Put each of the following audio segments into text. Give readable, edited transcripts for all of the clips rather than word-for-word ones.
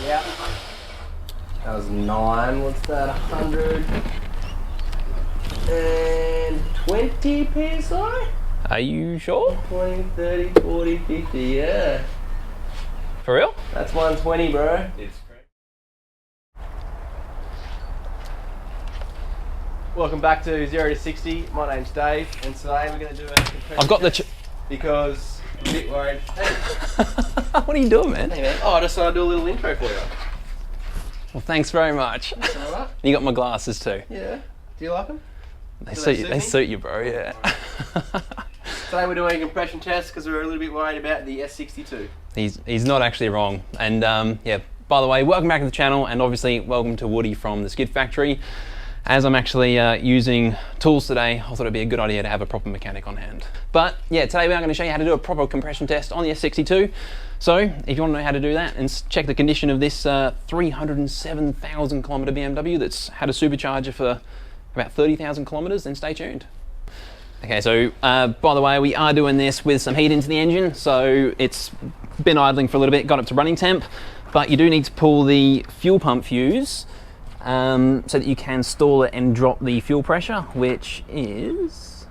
Yeah. That was 9. What's that? 120 psi? Are you sure? 20, 30, 40, 50, yeah. For real? That's 120, bro. Welcome back to 0 to 60. My name's Dave, and today we're going to do a compression I've got the. test because I'm a bit worried. Hey. What are you doing, man? Hey, man. Oh, I just thought I'd do a little intro for you. Well, thanks very much. That's all right. You got my glasses too. Yeah. Do you like them? They suit you, bro. Yeah. Today we're doing a compression test because we're a little bit worried about the S62. He's not actually wrong. And yeah, by the way, welcome back to the channel, and obviously welcome to Woody from the Skid Factory. As I'm actually using tools today, I thought it'd be a good idea to have a proper mechanic on hand. But yeah, today we are going to show you how to do a proper compression test on the S62. So if you want to know how to do that and check the condition of this 307,000 kilometer BMW that's had a supercharger for about 30,000 kilometers, then stay tuned. Okay, so by the way, we are doing this with some heat into the engine, so it's been idling for a little bit, got up to running temp, but you do need to pull the fuel pump fuse so that you can stall it and drop the fuel pressure, which is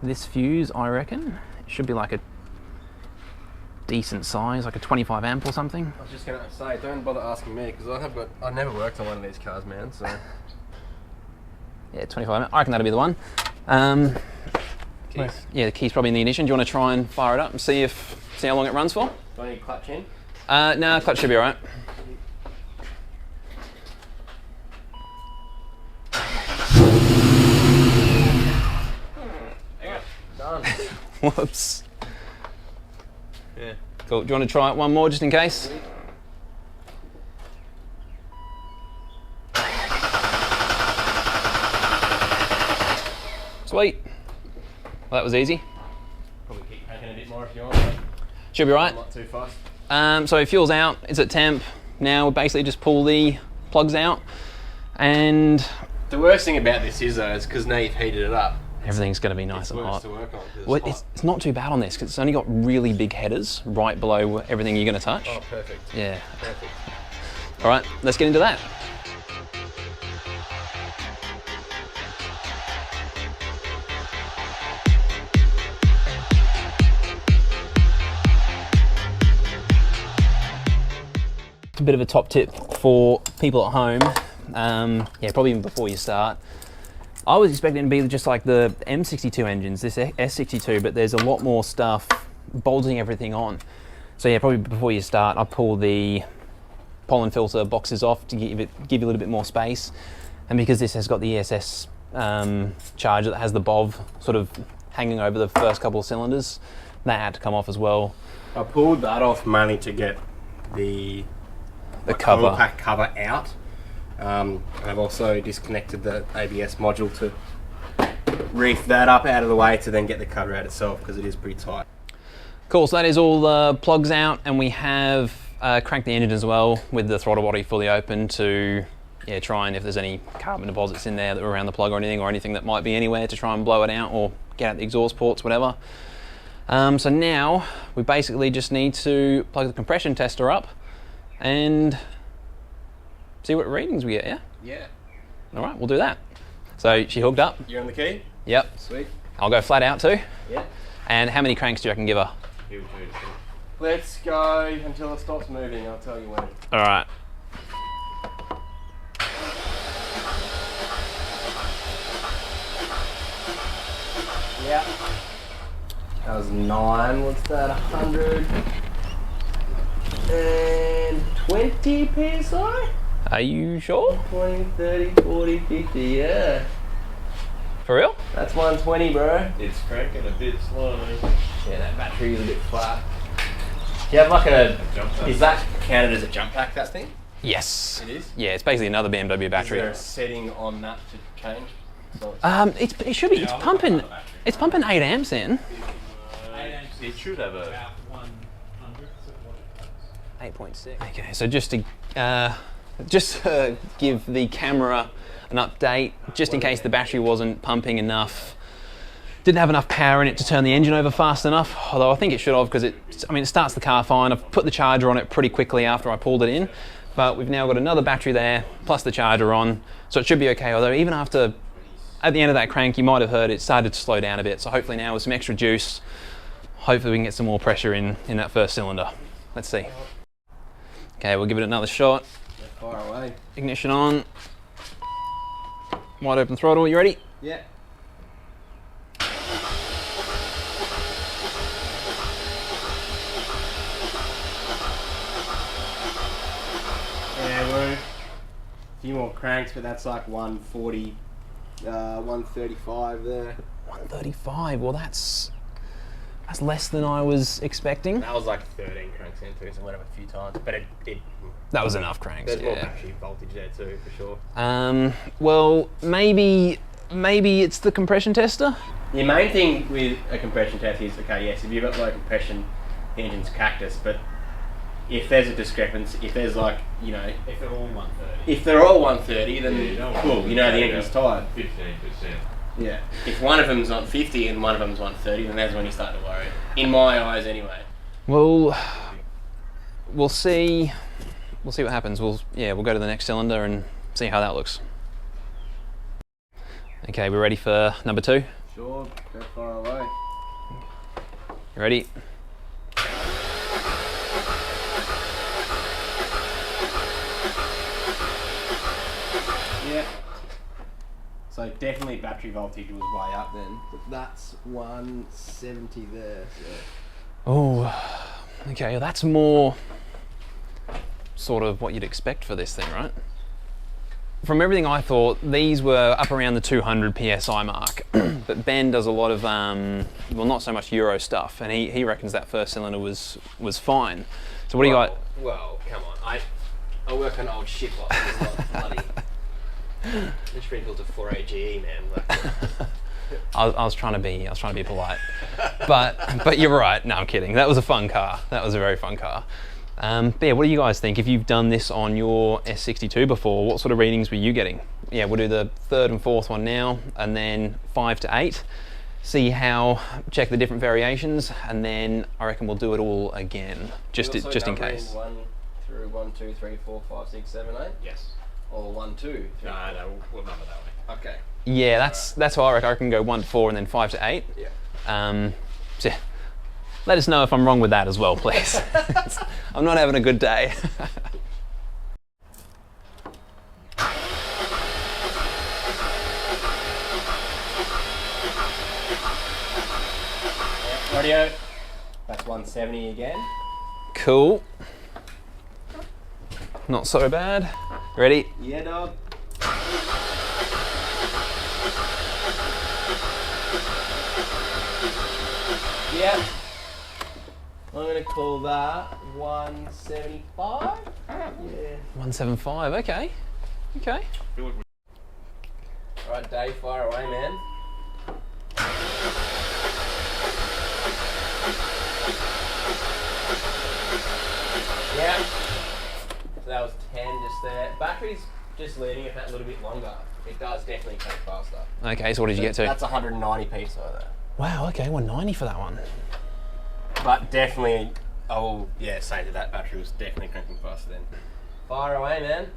this fuse, I reckon. It should be like a decent size, like a 25 amp or something. I was just going to say, don't bother asking me because I've never worked on one of these cars, man, so. Yeah, 25 amp, I reckon that'll be the one. Keys. Yeah, the key's probably in the ignition. Do you want to try and fire it up and see how long it runs for? Do I need clutch in? No, clutch should be alright. Done. Whoops. Yeah. Cool. Do you want to try it one more just in case? Sweet. Well, that was easy. Probably keep cranking a bit more if you want. But Should be right. not too fast. So fuel's out, it's at temp. Now we basically just pull the plugs out, and The worst thing about this is though, is because now you've heated it up. everything's going to be nice and Worse hot. to work on. Well, it's not too bad on this because it's only got really big headers right below everything you're going to touch. Oh, perfect. Yeah. Perfect. All right, let's get into that. A bit of a top tip for people at home. Yeah, probably even before you start. I was expecting it to be just like the M62 engines, this S62, but there's a lot more stuff bolting everything on. So yeah, probably before you start, I pull the pollen filter boxes off to give you a little bit more space. And because this has got the ESS charger that has the BOV sort of hanging over the first couple of cylinders, that had to come off as well. I pulled that off mainly to get the cover. compact cover out. I've also disconnected the ABS module to reef that up out of the way to then get the cover out itself because it is pretty tight. Cool, so that is all the plugs out, and we have cranked the engine as well with the throttle body fully open to try and if there's any carbon deposits in there that were around the plug or anything that might be anywhere to try and blow it out or get out the exhaust ports, whatever. So now we basically just need to plug the compression tester up and see what readings we get, yeah? Yeah. All right, we'll do that. So she hooked up. You're on the key? Yep. Sweet. I'll go flat out too. Yeah. And how many cranks do you reckon give her? Let's go until it stops moving, I'll tell you when. All right. Yeah. That was 9, what's that, 120 psi? Are you sure? 20, 30, 40, 50, yeah. For real? That's 120, bro. It's cranking a bit slowly. Yeah, that battery is a bit flat. Do you have like a jump pack? Is that counted as a jump pack, that thing? Yes. It is? Yeah, it's basically another BMW battery. Is there a setting on that to change? So It should be. It's pumping. It's pumping 8 amps in. It should have a 8.6. Okay, so just to give the camera an update, just in case the battery wasn't pumping enough didn't have enough power in it to turn the engine over fast enough, although I think it should have, because it starts the car fine. I've put the charger on it pretty quickly after I pulled it in, but we've now got another battery there, plus the charger on, so it should be okay, although even after, at the end of that crank, you might have heard it started to slow down a bit, so hopefully now with some extra juice, hopefully we can get some more pressure in that first cylinder. Let's see. Okay, we'll give it another shot. Far away. Ignition on. Wide open throttle, you ready? Yeah. Yeah, we're a few more cranks, but that's like 140, 135 there. 135, well that's less than I was expecting. That was like 13 cranks into, so I went up a few times, but That was enough cranks, there's yeah. more battery voltage there too, for sure. Well, maybe it's the compression tester? The main thing with a compression test is, okay, yes, if you've got low compression, the engine's cactus, but if there's a discrepancy, if there's like, you know... If they're all 130. If they're all 130, then Yeah, cool, you know the engine's tired. 15%. Yeah. If one of them's on 50 and one of them's 130, then that's when you start to worry. In my eyes, anyway. Well, we'll see. We'll see what happens. We'll go to the next cylinder and see how that looks. Okay, we're ready for number 2. Sure, go far away. You ready? Yeah. So definitely battery voltage was way up then. But that's 170 there. So. Oh, okay, well, that's more sort of what you'd expect for this thing, right? From everything I thought, these were up around the 200 PSI mark, but Ben does a lot of, well, not so much Euro stuff, and he reckons that first cylinder was fine. So what do you got? Well, come on. I work on old shit lots. It's not bloody. This Springfield's a 4AGE, man. Like. I was trying to be polite, but you're right. No, I'm kidding. That was a fun car. That was a very fun car. But yeah, what do you guys think? If you've done this on your S62 before, what sort of readings were you getting? Yeah, we'll do the 3rd and 4th one now, and then 5 to 8. Check the different variations, and then I reckon we'll do it all again, just in case. 1 through 1, 2, 3, 4, 5, 6, 7, 8. Yes. Or 1, 2, 3. No, we'll number that way. Okay. Yeah, that's what I reckon. I can go 1 to 4 and then 5 to 8. Yeah. So yeah, let us know if I'm wrong with that as well, please. I'm not having a good day. Radio. That's 170 again. Cool. Not so bad. Ready? Yeah, dog. Yeah. I'm gonna call that 175. Yeah. 175. Okay. Okay. Alright, Dave, fire away, man. Yeah. So that was 10 just there. Battery's just leading it that little bit longer. It does definitely take faster. Okay, so what did you get to? That's 190 PSI there. Wow, okay, 190 for that one. But definitely, say that that battery was definitely cranking faster then. Fire away, man.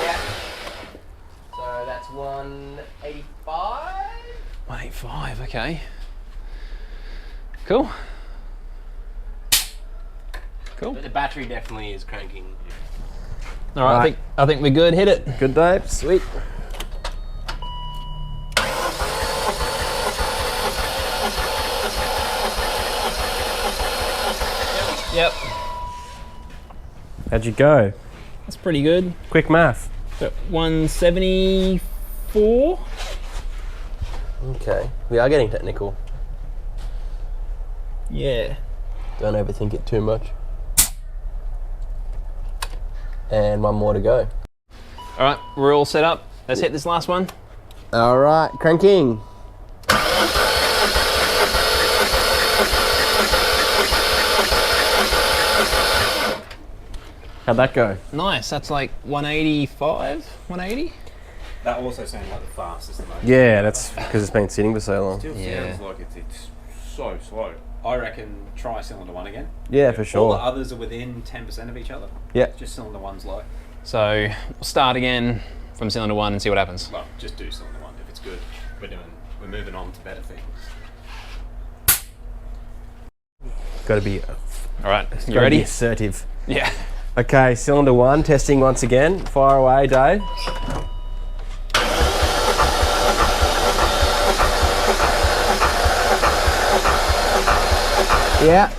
Yeah. So that's 185. 185, okay. Cool. Cool. But the battery definitely is cranking. All right, I think we're good. Hit it. Good, Dave. Sweet. Yep. How'd you go? That's pretty good. Quick math. So 174. Okay. We are getting technical. Yeah. Don't overthink it too much. And one more to go. All right, we're all set up. Let's hit this last one. All right, cranking. How'd that go? Nice. That's like 185, 180. That also sounds like the fastest the most. Yeah, that's because it's been sitting for so long. Still Yeah. sounds like it's so slow. I reckon try cylinder 1 again. Yeah, for All sure. the others are within 10% of each other. Yeah. Just cylinder 1's low. So we'll start again from cylinder 1 and see what happens. Well, just do cylinder 1 if it's good. We're moving on to better things. Got to be. All right, you gotta be ready? assertive. Yeah. Okay, cylinder 1 testing once again. Fire away, Dave. Yeah.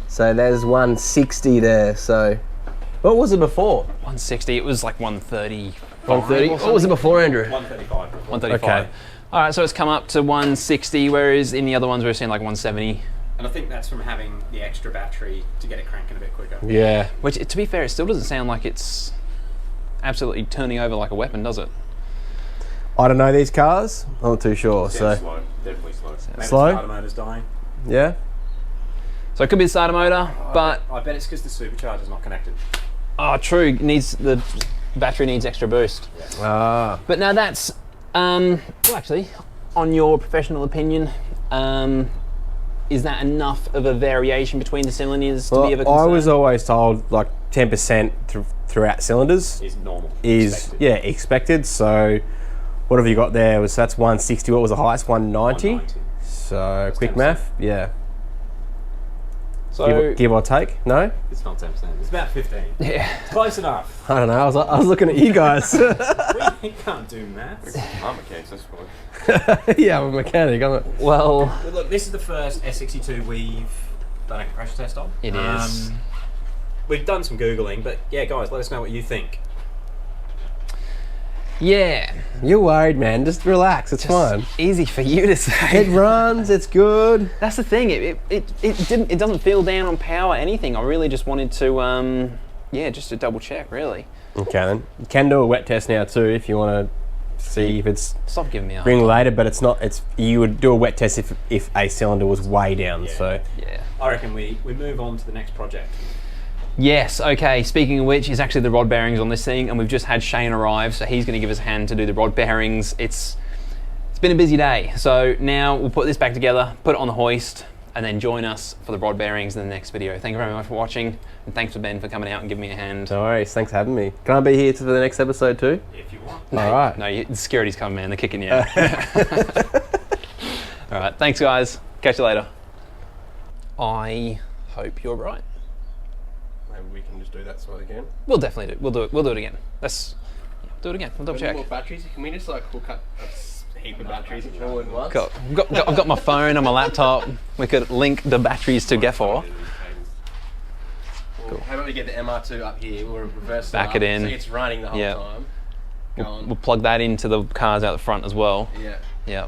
So there's 160 there. So, what was it before? 160. It was like 130. 130. What was it before, Andrew? 135. 135. Okay. All right, so it's come up to 160, whereas in the other ones we're seeing like 170. And I think that's from having the extra battery to get it cranking a bit quicker. Yeah. Which, to be fair, it still doesn't sound like it's absolutely turning over like a weapon, does it? I don't know these cars. I'm not too sure. Sounds So, slow. Definitely slow. Maybe slow? the starter motor's dying. yeah. So it could be the starter motor, but I bet it's because the supercharger's not connected. oh, true. The battery needs extra boost. Ah. But now that's well, actually, on your professional opinion, is that enough of a variation between the cylinders to be of a concern? I was always told like 10% throughout cylinders Is normal. is expected. expected. So what have you got there? That's 160. What was the highest? 190. 190. So quick 10%. math. Yeah. So Give or take. No. It's not 10%. It's about 15. yeah. Close enough. I don't know. I was looking at you guys. We can't do maths. I'm a case, that's fine. Yeah, I'm a mechanic. I'm a, Well, Well, look, this is the first S62 we've done a compression test on. it is. We've done some Googling, but yeah, guys, let us know what you think. Yeah. you're worried, man. Just relax. It's fine. Easy for you to say. It runs. It's good. That's the thing. It doesn't feel down on power anything. I really just wanted to just to double check really. Okay then. You can do a wet test now too if you want to see if it's Stop giving me a ring later, but it's not. It's you would do a wet test if a cylinder was way down. Yeah. So Yeah. I reckon we move on to the next project. Yes, okay, speaking of which, is actually the rod bearings on this thing, and we've just had Shane arrive, so he's going to give us a hand to do the rod bearings. It's been a busy day, so now we'll put this back together, put it on the hoist, and then join us for the rod bearings in the next video. Thank you very much for watching, and thanks for Ben for coming out and giving me a hand. no worries. Thanks for having me. Can I be here for the next episode too? If you want. All right. No, the security's coming, man, they're kicking you out. All right, thanks guys, catch you later. I hope you're right. Maybe we can just do that side again. We'll definitely do it. We'll do it again. Do it again, we'll double check. More batteries? Can we just like hook up a heap of batteries all in once? I've got my phone and my laptop. We could link the batteries together. Well, how about we get the MR2 up here? We'll reverse Back it in. So it's running the whole Yeah. time. Go on. We'll plug that into the cars out the front as well. Yeah. Yeah.